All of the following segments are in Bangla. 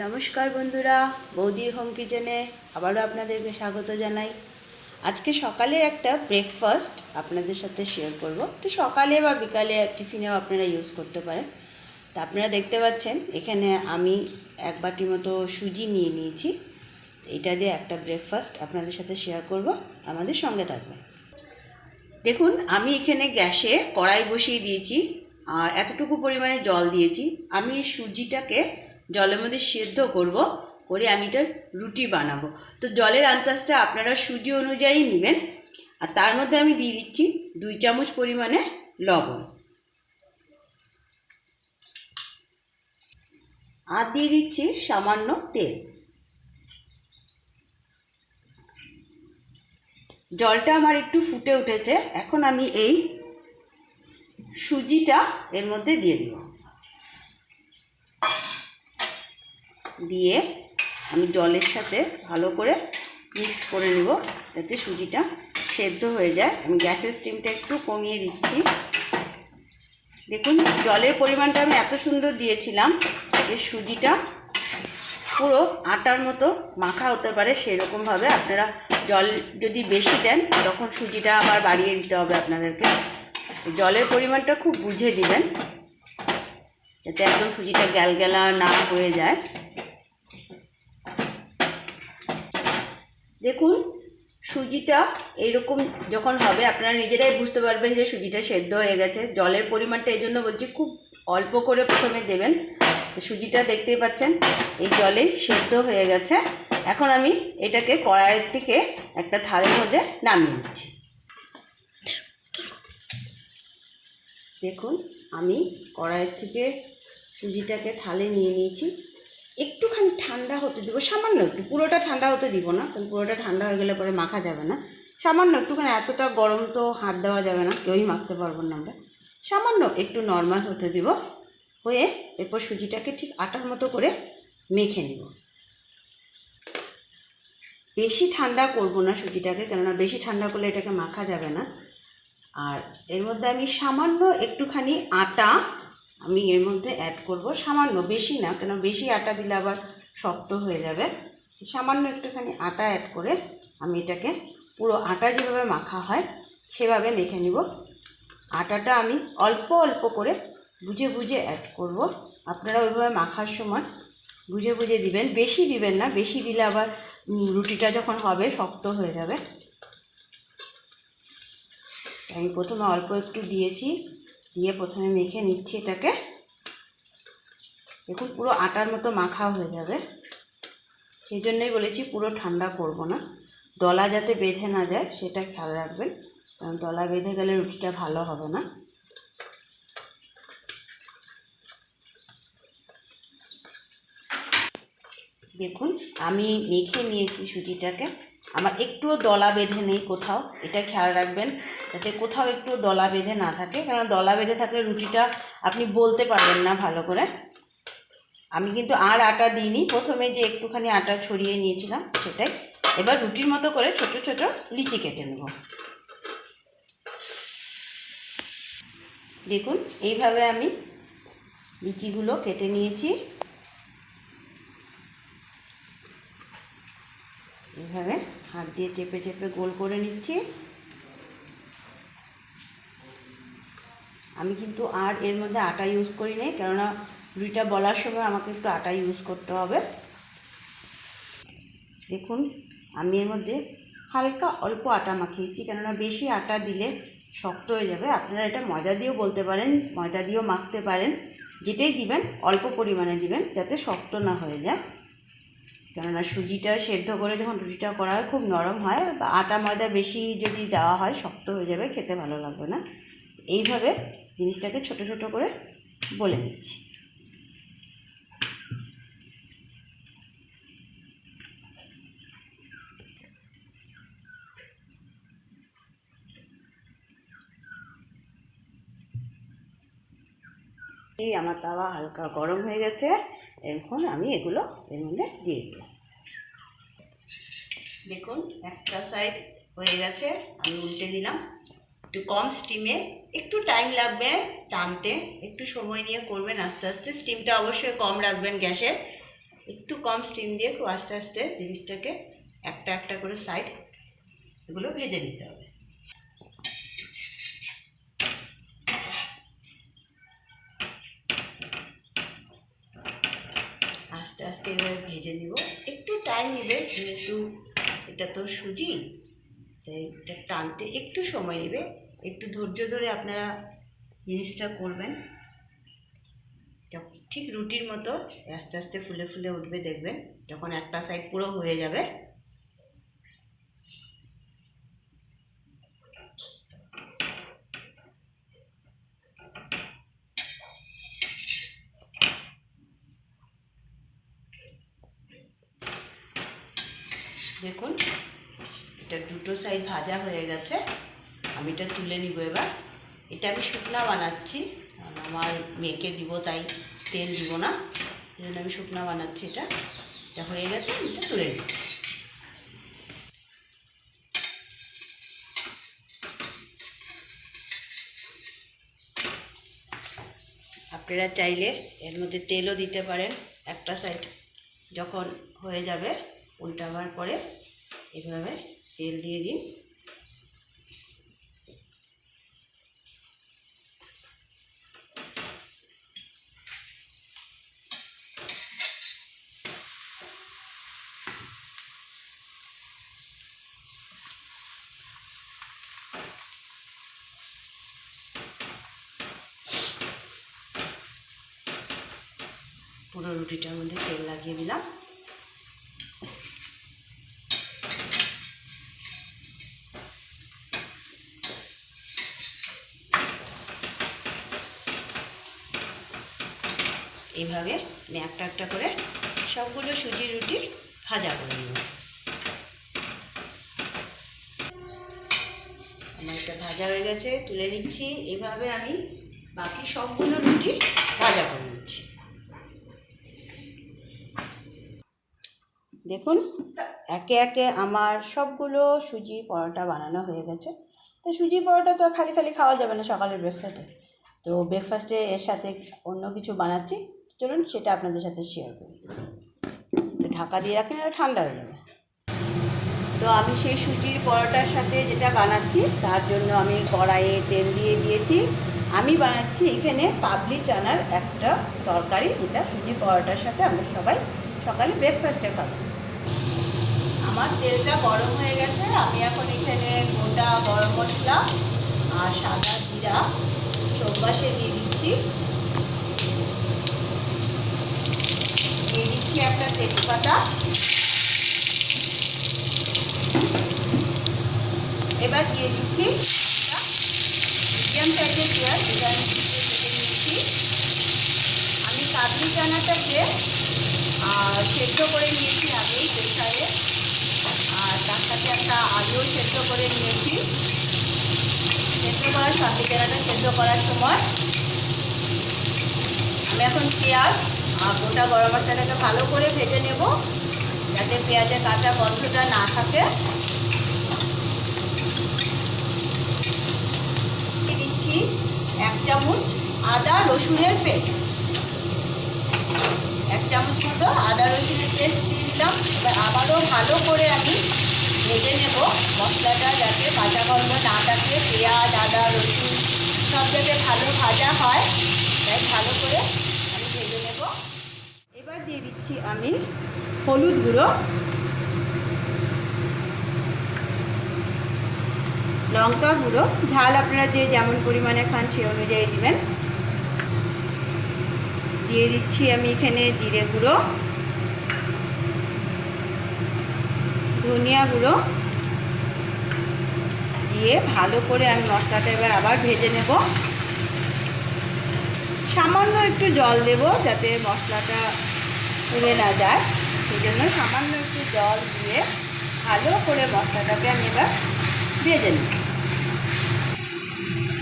নমস্কার বন্ধুরা, বৌদির হোম কিচেনে আবারও আপনাদেরকে স্বাগত জানাই। আজকে সকালে একটা ব্রেকফাস্ট আপনাদের সাথে শেয়ার করব। তো সকালে বা বিকালে টিফিনেও আপনারা ইউজ করতে পারেন। তা আপনারা দেখতে পাচ্ছেন এখানে আমি এক বাটি মতো সুজি নিয়ে নিয়েছি। এটা দিয়ে একটা ব্রেকফাস্ট আপনাদের সাথে শেয়ার করব, আমাদের সঙ্গে থাকবেন। দেখুন, আমি এখানে গ্যাসে কড়াই বসিয়ে দিয়েছি আর এতটুকু পরিমাণে জল দিয়েছি। আমি সুজিটাকে জলের মধ্যে সেদ্ধ করে আমি এটার রুটি বানাবো। তো জলের আন্দাজটা আপনারা সুজি অনুযায়ী নেবেন। আর তার মধ্যে আমি দিয়ে দিচ্ছি 2 চামচ পরিমাণে লবণ, আর দিয়ে দিচ্ছি সামান্য তেল। জলটা আমার একটু ফুটে উঠেছে, এখন আমি এই সুজিটা এর মধ্যে দিয়ে দিব। দিয়ে আমি জলের সাথে ভালো করে মিক্সড করে নেব যাতে সুজিটা সেদ্ধ হয়ে যায়। আমি গ্যাসের স্টিমটা একটু কমিয়ে দিচ্ছি। দেখুন, জলের পরিমাণটা আমি এত সুন্দর দিয়েছিলাম যে সুজিটা পুরো আটার মতো মাখা হতে পারে। সেরকমভাবে আপনারা জল যদি বেশি দেন তখন সুজিটা আবার বাড়িয়ে দিতে হবে আপনাদেরকে। জলের পরিমাণটা খুব বুঝে দিবেন যাতে একদম সুজিটা গ্যালগ্যালা না হয়ে যায়। দেখুন, সুজিটা এইরকম যখন হবে আপনারা নিজেরাই বুঝতে পারবেন যে সুজিটা সেদ্ধ হয়ে গেছে। জলের পরিমাণটা এই জন্য বলছি খুব অল্প করে প্রথমে দেবেন। তো সুজিটা দেখতেই পাচ্ছেন এই জলেই সেদ্ধ হয়ে গেছে। এখন আমি এটাকে কড়াইয়ের থেকে একটা থালের মধ্যে নামিয়ে নিচ্ছি। দেখুন, আমি কড়াইয়ের থেকে সুজিটাকে থালে নিয়ে নিয়েছি। একটুখানি ঠান্ডা হতে দেবো, সামান্য একটু, পুরোটা ঠান্ডা হতে দিব না, কারণ পুরোটা ঠান্ডা হয়ে গেলে পরে মাখা যাবে না। সামান্য একটুখানি, এতটা গরম তো হাত দেওয়া যাবে না, কেউই মাখতে পারবো না আমরা। সামান্য একটু নর্মাল হতে দিব, হয়ে এরপর সুজিটাকে ঠিক আটার মতো করে মেখে নেব। বেশি ঠান্ডা করব না সুজিটাকে, কেননা বেশি ঠান্ডা করলে এটাকে মাখা যাবে না। আর এর মধ্যে আমি সামান্য একটুখানি আটা আমি এর মধ্যে অ্যাড করব, সামান্য, বেশি না, কেন বেশি আটা দিলে আবার শক্ত হয়ে যাবে। সামান্য একটুখানি আটা অ্যাড করে আমি এটাকে পুরো আটা যেভাবে মাখা হয় সেভাবে মেখে নিব। আটাটা আমি অল্প অল্প করে বুঝে বুঝে অ্যাড করব। আপনারা ওইভাবে মাখার সময় বুঝে বুঝে দিবেন, বেশি দিবেন না, বেশি দিলে আবার রুটিটা যখন হবে শক্ত হয়ে যাবে। আমি প্রথমে অল্প একটু দিয়েছি, দিয়ে প্রথমে মেখে নিচ্ছি এটাকে। দেখুন, পুরো আটার মতো মাখা হয়ে যাবে। সেই জন্যই বলেছি পুরো ঠান্ডা করব না, দলা যাতে বেঁধে না যায় সেটা খেয়াল রাখবেন, কারণ দলা বেঁধে গেলে রুটিটা ভালো হবে না। দেখুন, আমি মেখে নিয়েছি সুজিটাকে, আমার একটুও দলা বেঁধে নেই কোথাও, এটা খেয়াল রাখবেন যাতে কোথাও একটু দলা বেঁধে না থাকে, কারণ দলা বেঁধে থাকলে রুটিটা আপনি বলতে পারবেন না ভালো করে। আমি কিন্তু আর আটা দিইনি, প্রথমে যে একটুখানি আটা ছড়িয়ে নিয়েছিলাম সেটাই। এবার রুটির মতো করে ছোট ছোট লিচি কেটে নেব। দেখুন, এইভাবে আমি লিচিগুলো কেটে নিয়েছি। এইভাবে হাত দিয়ে চেপে চেপে গোল করে নিচ্ছি। আমি কিন্তু আর এর মধ্যে আটা ইউজ করি নাই, কেননা রুটিটা বলার সময় আমাকে একটু আটা ইউজ করতে হবে। দেখুন, আমি এর মধ্যে হালকা অল্প আটা মাখিয়েছি, কেননা বেশি আটা দিলে শক্ত হয়ে যাবে। আপনারা এটা ময়দা দিয়েও বলতে পারেন, ময়দা দিয়েও মাখতে পারেন, যেটাই দিবেন অল্প পরিমাণে দিবেন যাতে শক্ত না হয়ে যায়। কেননা সুজিটা সেদ্ধ করে যখন রুটিটা করা হয় খুব নরম হয়, বা আটা ময়দা বেশি যদি দেওয়া হয় শক্ত হয়ে যাবে, খেতে ভালো লাগবে না। এইভাবে জিনিসটাকে ছোট ছোট করে বলে নিচ্ছি। এই আমার তাওয়া হালকা গরম হয়ে গেছে, এখন আমি এগুলো এর মধ্যে দিয়ে দিলাম। দেখুন, একটা সাইড হয়ে গেছে, আমি উল্টে দিলাম। একটু কম স্টিমে, একটু টাইম লাগবে টানতে, একটু সময় নিয়ে করবেন আস্তে আস্তে। স্টিমটা অবশ্যই কম রাখবেন গ্যাসের, একটু কম স্টিম দিয়ে খুব আস্তে আস্তে জিনিসটাকে একটা একটা করে সাইড এগুলো ভেজে নিতে হবে। আস্তে আস্তে এভাবে ভেজে নিব, একটু টাইম নেবে যেহেতু এটা তো সুজি, তাই এটা টানতে একটু সময় নেবে। একটু ধৈর্য ধরে আপনারা জিনিসটা করবেন, ঠিক রুটির মতো আস্তে আস্তে ফুলে ফুলে উঠবে, দেখবেন যখন একটা সাইড পুরো হয়ে যাবে। দেখুন এটা দুটো সাইড ভাজা হয়ে গেছে, আমি এটা তুলে নিব এবার। এটা আমি শুকনা বানাচ্ছি, আমার মেয়েকে দিব তাই তেল দিব না, এই জন্য আমি শুকনা বানাচ্ছি। এটা হয়ে গেছে, আমি এটা তুলে নিব। আপনারা চাইলে এর মধ্যে তেলও দিতে পারেন। একটা সাইড যখন হয়ে যাবে উল্টাবার পরে এভাবে তেল দিয়ে দিন। পুরো রুটিটার মধ্যে তেল লাগিয়ে দিলাম। এইভাবে আমি একটা একটা করে সবগুলো সুজির রুটি ভাজা করে নেব। আমার এটা ভাজা হয়ে গেছে, তুলে নিচ্ছি। এইভাবে আমি বাকি সবগুলো রুটি ভাজা করে নিচ্ছি। দেখুন একে একে আমার সবগুলো সুজি পরোটা বানানো হয়ে গেছে। তো সুজি পরোটা তো খালি খালি খাওয়া যাবে না সকালের ব্রেকফাস্টে, তো ব্রেকফাস্টে এর সাথে অন্য কিছু বানাচ্ছি, চলুন সেটা আপনাদের সাথে শেয়ার করি। তো ঢাকা দিয়ে রাখেন, এটা ঠান্ডা হয়ে যাবে। তো আমি সেই সুজির পরোটার সাথে যেটা বানাচ্ছি তার জন্য আমি কড়াইয়ে তেল দিয়ে দিয়েছি। আমি বানাচ্ছি এখানে কাবলি চানার একটা তরকারি, যেটা সুজি পরোটার সাথে আমরা সবাই সকালে ব্রেকফাস্টে খাবো। আমার তেলটা গরম হয়ে গেছে, আমি এখন এখানে গোটা গরম মশলা আর সাদা জিরা চৌবাসে দিয়ে দিচ্ছি। দিয়ে দিচ্ছি একটা তেজপাতা। এবার দিয়ে দিচ্ছি মিডিয়াম সাইজের পেঁয়াজ, যেটা আমি কেটে নিচ্ছি। আমি কাবলি চানাটাকে সেদ্ধ করে নিয়েছি আগেই প্রেসারে, আর তার সাথে একটা আলুও সেদ্ধ করে নিয়েছি। সেদ্ধ করার কাবলি চানাটা সেদ্ধ করার সময় আমি এখন পেঁয়াজ আর গোটা গরম মশলাটাকে ভালো করে ভেজে নেব, যাতে পেঁয়াজের কাঁচা গন্ধটা না থাকে। দিচ্ছি 1 চামচ আদা রসুনের পেস্ট, 1 চামচ মতো আদা রসুনের পেস্ট দিয়ে দিলাম। এবার আবারও ভালো করে আমি ভেজে নেব মশলাটা, যাতে কাঁচা গন্ধ না থাকে। পেঁয়াজ আদা রসুন সব জায়গায় ভালো ভাজা হয়, তাই ভালো করে আমি ভেজে নেব। এবার দিয়ে দিচ্ছি আমি হলুদ গুঁড়ো, লঙ্কা গুঁড়ো, ঝাল আপনারা যে যেমন পরিমাণে খান সেই অনুযায়ী দিবেন। দিয়ে দিচ্ছি আমি এখানে জিরে গুঁড়ো, ধনিয়া গুঁড়ো দিয়ে ভালো করে আমি মশলাটা এবার আবার ভেজে নেব। সামান্য একটু জল দেব যাতে মশলাটা পুড়ে না যায়, সেই জন্য সামান্য একটু জল দিয়ে ভালো করে মশলাটাকে আমি এবার ভেজে নেব।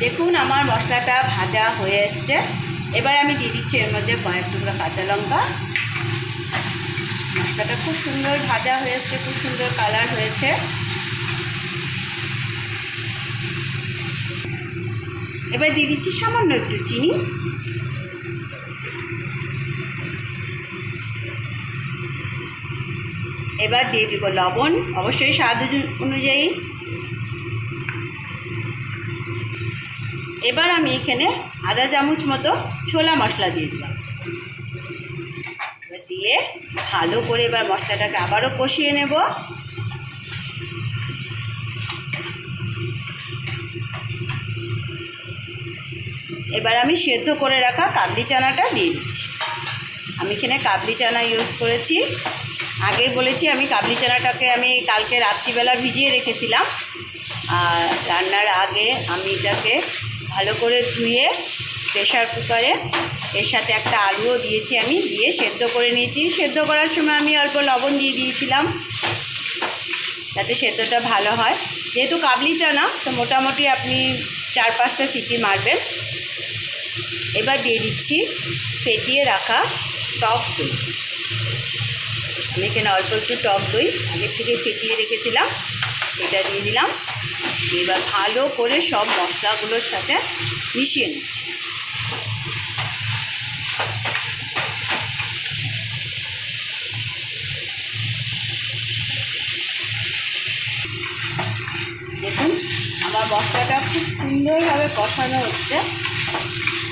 দেখুন আমার মশলাটা ভাজা হয়ে এসছে। এবার আমি দিয়ে দিচ্ছি এর মধ্যে কয়েক টুকরো কাঁচা লঙ্কা। মশলাটা খুব সুন্দর ভাজা হয়ে এসছে, খুব সুন্দর কালার হয়েছে। এবার দিয়ে দিচ্ছি সামান্য একটু চিনি, এবার দিয়ে দিব লবণ, অবশ্যই স্বাদ অনুযায়ী। এবার আমি এখানে আধা চামচ মতো ছোলা মশলা দিয়ে দিলাম। দিয়ে ভালো করে এবার মশলাটাকে আবারও কষিয়ে নেব। এবার আমি সেদ্ধ করে রাখা কাবলি চানাটা দিয়ে দিচ্ছি। আমি এখানে কাবলি চানা ইউজ করেছি। আগেই বলেছি আমি কাবলি চানাটাকে আমি কালকে রাত্রিবেলা ভিজিয়ে রেখেছিলাম, আর রান্নার আগে আমি এটাকে ভালো করে ধুয়ে প্রেশার কুকারে এর সাথে একটা আলুও দিয়েছি, আমি দিয়ে সেদ্ধ করে নিয়েছি। সেদ্ধ করার সময় আমি অল্প লবণ দিয়ে দিয়েছিলাম যাতে সেদ্ধটা ভালো হয়। যেহেতু কাবলি চানা তো মোটামুটি আপনি 4-5টা সিটি মারবেন। এবার দিয়ে দিচ্ছি ফেটিয়ে রাখা টক দই। আমি এখানে অল্প একটু টক দই আগের থেকে ফেটিয়ে রেখেছিলাম, এটা দিয়ে দিলাম। এবার ভালো করে সব মশলাগুলোর সাথে মিশিয়ে নিচ্ছি। দেখুন আমার মশলাটা খুব সুন্দরভাবে কষানো হচ্ছে।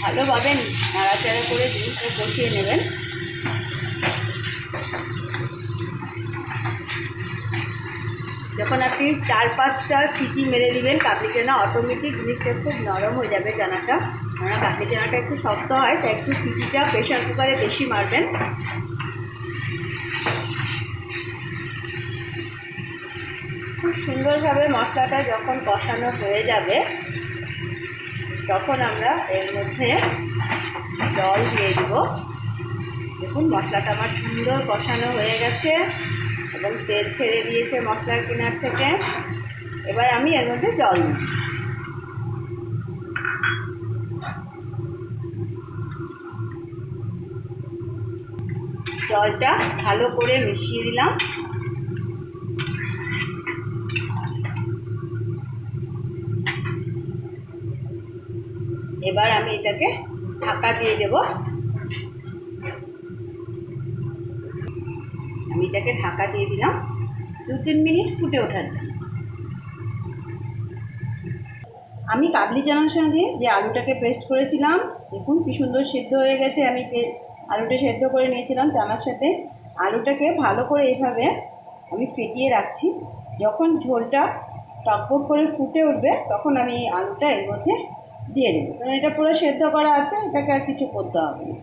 ভালোভাবে নাড়াচাড়া করে জিনিসটা কষিয়ে নেবেন। যখন আপনি 4-5টা সিটি মেরে দিবেন কাবলি চানা, অটোমেটিক জিনিসটা খুব নরম হয়ে যাবে চানাটা। কারণ কাবলি চানাটা একটু শক্ত হয়, তাই একটু সিটিটা প্রেশার কুকারে বেশি মারবেন। খুব সুন্দরভাবে মশলাটা যখন কষানো হয়ে যাবে তখন আমরা এর মধ্যে জল দিয়ে দেব। দেখুন মশলাটা আমার সুন্দর কষানো হয়ে গেছে এবং তেল ছেড়ে দিয়েছে মশলার কিনার থেকে। এবার আমি এর মধ্যে জল দিই। জলটা ভালো করে মিশিয়ে দিলাম। এবার আমি এটাকে ঢাকা দিয়ে দেব। আমি এটাকে ঢাকা দিয়ে দিলাম 2-3 মিনিট ফুটে ওঠার জন্য। আমি কাবলি চানার সঙ্গে যে আলুটাকে পেস্ট করেছিলাম, দেখুন কি সুন্দর সেদ্ধ হয়ে গেছে। আমি আলুটা সেদ্ধ করে নিয়েছিলাম চানার সাথে। আলুটাকে ভালো করে এইভাবে আমি ফেটিয়ে রাখছি। যখন ঝোলটা টকবক করে ফুটে উঠবে তখন আমি এই আলুটা এর মধ্যে দিয়ে দেবো, কারণ এটা পুরো সেদ্ধ করা আছে, এটাকে আর কিছু করতে হবে না।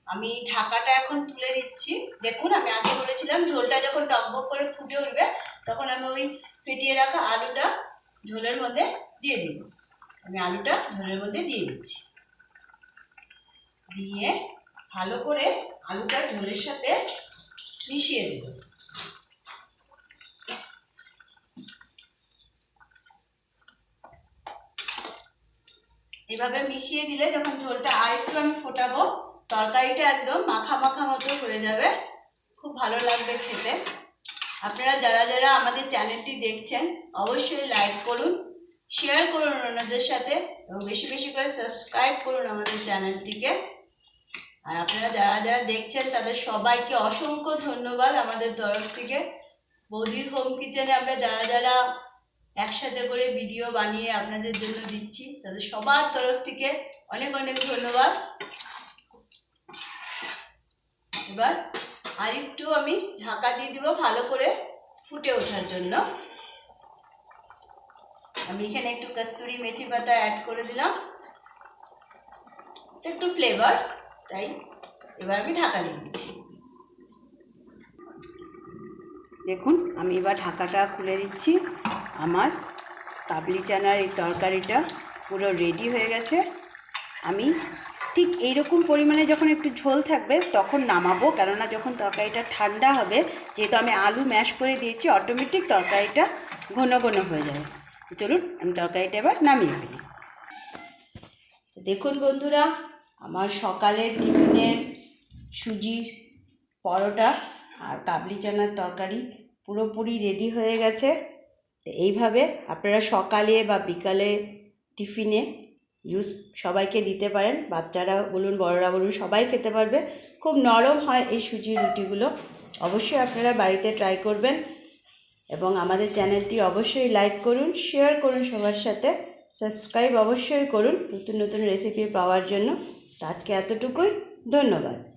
আমি ঢাকাটা এখন তুলে দিচ্ছি। দেখুন আমি আগে বলেছিলাম ঝোলটা যখন টকবক করে ফুটে উঠবে তখন আমি ওই ফেটিয়ে রাখা আলুটা ঝোলের মধ্যে দিয়ে দিব। আমি আলুটা ঝোলের মধ্যে দিয়ে দিচ্ছি। দিয়ে ভালো করে আলুটা ঝোলের সাথে মিশিয়ে দেব। এভাবে মিশিয়ে দিলে যখন ঝোলটা আরেকটু আমি ফোটাবো তরকারিটা একদম মাখা মাখা মতো হয়ে যাবে, খুব ভালো লাগবে খেতে। আপনারা যারা যারা আমাদের চ্যানেলটি দেখছেন অবশ্যই লাইক করুন, শেয়ার করুন ওনাদের সাথে এবং বেশি বেশি করে সাবস্ক্রাইব করুন আমাদের চ্যানেলটিকে। আর আপনারা যারা যারা দেখছেন তাদের সবাইকে অসংখ্য ধন্যবাদ আমাদের তরফ থেকে। বৌদির হোম কিচেনে আমরা যারা যারা একসাথে করে ভিডিও বানিয়ে আপনাদের জন্য দিচ্ছি তাদের সবার তরফ থেকে অনেক অনেক ধন্যবাদ। এবার আরেকটু আমি ঢাকা দিয়ে দিব ভালো করে ফুটে ওঠার জন্য। আমি এখানে একটু কস্তুরি মেথি পাতা অ্যাড করে দিলাম, একটু ফ্লেভার, তাই এবার আমি ঢাকা দিয়ে দিচ্ছি। দেখুন আমি এবার ঢাকাটা খুলে দিচ্ছি। আমার কাবলি চানার এই তরকারিটা পুরো রেডি হয়ে গেছে। আমি ঠিক এইরকম পরিমাণে যখন একটু ঝোল থাকবে তখন নামাবো, কেননা যখন তরকারিটা ঠান্ডা হবে, যেহেতু আমি আলু ম্যাশ করে দিয়েছি, অটোমেটিক তরকারিটা ঘন ঘন হয়ে যাবে। চলুন আমি তরকারিটা এবার নামিয়ে ফেলি। দেখুন বন্ধুরা, আমার সকালের টিফিনের সুজির পরোটা আর কাবলি চানার তরকারি পুরোপুরি রেডি হয়ে গেছে। তো এইভাবে আপনারা সকালে বা বিকালে টিফিনে সবাইকে দিতে পারেন, বাচ্চারা বলুন বড়রা বলুন সবাই খেতে পারবে। খুব নরম হয় এই সুজির রুটিগুলো। অবশ্যই আপনারা বাড়িতে ট্রাই করবেন এবং আমাদের চ্যানেলটি অবশ্যই লাইক করুন, শেয়ার করুন সবার সাথে, সাবস্ক্রাইব অবশ্যই করুন নতুন নতুন রেসিপি পাওয়ার জন্য। আজকে এতটুকুই, ধন্যবাদ।